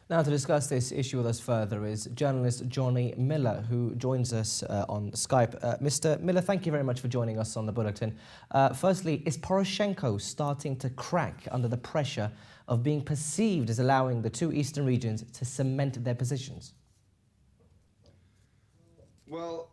Now, to discuss this issue with us further is journalist Johnny Miller, who joins us on Skype. Mr. Miller, thank you very much for joining us on the Bulletin. Firstly, is Poroshenko starting to crack under the pressure of being perceived as allowing the two eastern regions to cement their positions? Well,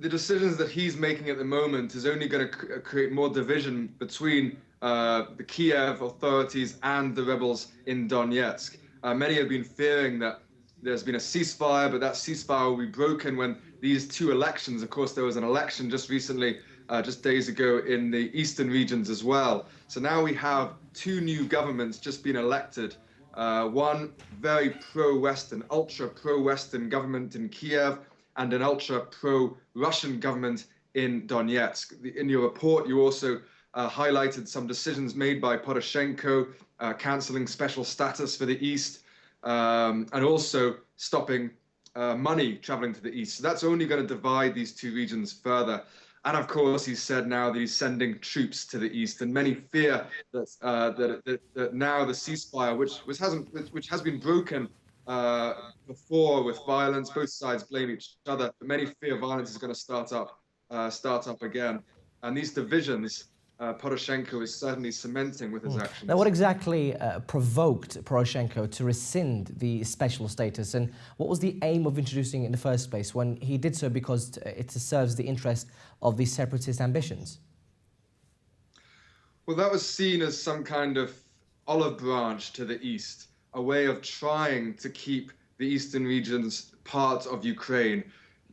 the decisions that he's making at the moment is only going to create more division between the Kiev authorities and the rebels in Donetsk. Many have been fearing that there's been a ceasefire, but that ceasefire will be broken when these two elections, of course, there was an election just recently, just days ago in the eastern regions as well. So now we have two new governments just been elected. One very pro-Western, ultra pro-Western government in Kiev, and an ultra pro-Russian government in Donetsk. In your report, you also highlighted some decisions made by Poroshenko, cancelling special status for the East, and also stopping money traveling to the East. So that's only going to divide these two regions further. And of course, he's said now that he's sending troops to the East, and many fear that, that now the ceasefire, which has been broken before with violence, both sides blame each other, but many fear violence is going to start up again. And these divisions, Poroshenko is certainly cementing with his actions. Now, what exactly provoked Poroshenko to rescind the special status, and what was the aim of introducing it in the first place when he did so because it serves the interest of the separatist ambitions? Well, that was seen as some kind of olive branch to the east, a way of trying to keep the eastern regions part of Ukraine.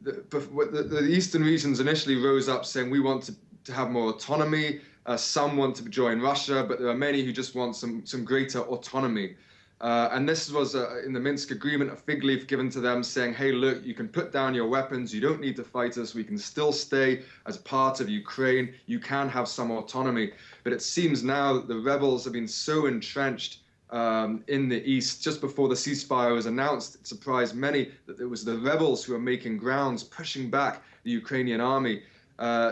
The eastern regions initially rose up saying we want to have more autonomy. Some want to join Russia, but there are many who just want some greater autonomy. And this was, in the Minsk agreement, a fig leaf given to them saying, hey, look, you can put down your weapons. You don't need to fight us. We can still stay as part of Ukraine. You can have some autonomy. But it seems now that the rebels have been so entrenched in the east. Just before the ceasefire was announced, it surprised many that it was the rebels who were making grounds, pushing back the Ukrainian army.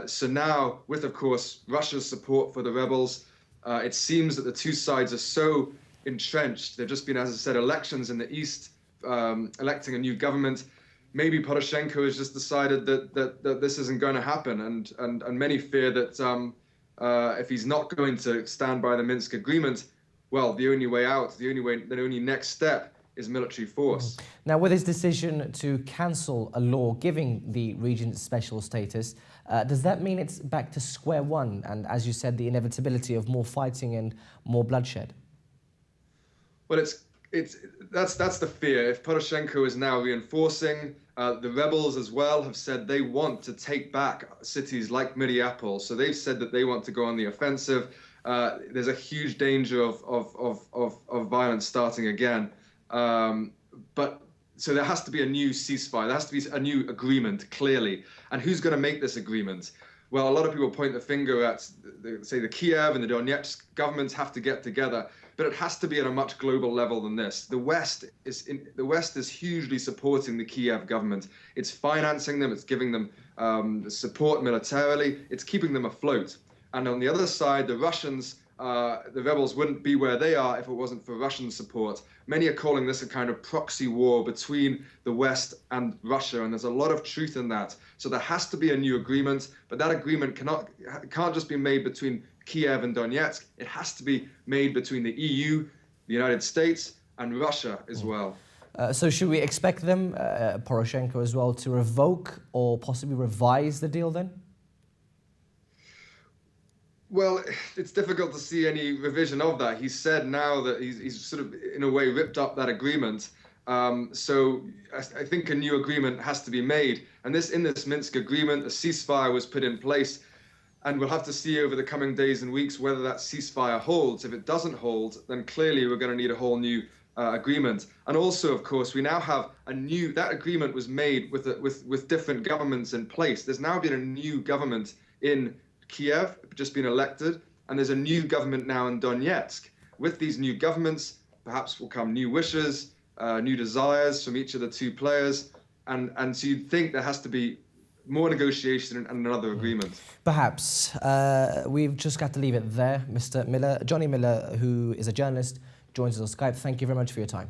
So now, with, of course, Russia's support for the rebels, it seems that the two sides are so entrenched. There have just been, as I said, elections in the east, electing a new government. Maybe Poroshenko has just decided that this isn't going to happen. And many fear that if he's not going to stand by the Minsk agreement, well, the only way out, the only next step is military force. Now, with his decision to cancel a law giving the region special status, does that mean it's back to square one? And as you said, the inevitability of more fighting and more bloodshed? Well, that's the fear. If Poroshenko is now reinforcing, the rebels as well have said they want to take back cities like Mariupol. So they've said that they want to go on the offensive. There's a huge danger of violence starting again. But so there has to be a new ceasefire. There has to be a new agreement, clearly. And who's going to make this agreement? Well, a lot of people point the finger at, say, the Kiev and the Donetsk governments have to get together. But it has to be at a much global level than this. The West is hugely supporting the Kiev government. It's financing them. It's giving them support militarily. It's keeping them afloat. And on the other side, the Russians, the rebels wouldn't be where they are if it wasn't for Russian support. Many are calling this a kind of proxy war between the West and Russia, and there's a lot of truth in that. So there has to be a new agreement, but that agreement can't just be made between Kiev and Donetsk. It has to be made between the EU, the United States, and Russia as well. So should we expect them, Poroshenko as well, to revoke or possibly revise the deal then? Well, it's difficult to see any revision of that. He's said now that he's sort of, in a way, ripped up that agreement. So I think a new agreement has to be made. And in this Minsk agreement, a ceasefire was put in place. And we'll have to see over the coming days and weeks whether that ceasefire holds. If it doesn't hold, then clearly we're going to need a whole new agreement. And also, of course, we now have that agreement was made with different governments in place. There's now been a new government in Kiev, just been elected, and there's a new government now in Donetsk. With these new governments, perhaps will come new wishes, new desires from each of the two players, and so you'd think there has to be more negotiation and another agreement. Perhaps. We've just got to leave it there, Mr. Miller. Johnny Miller, who is a journalist, joins us on Skype. Thank you very much for your time.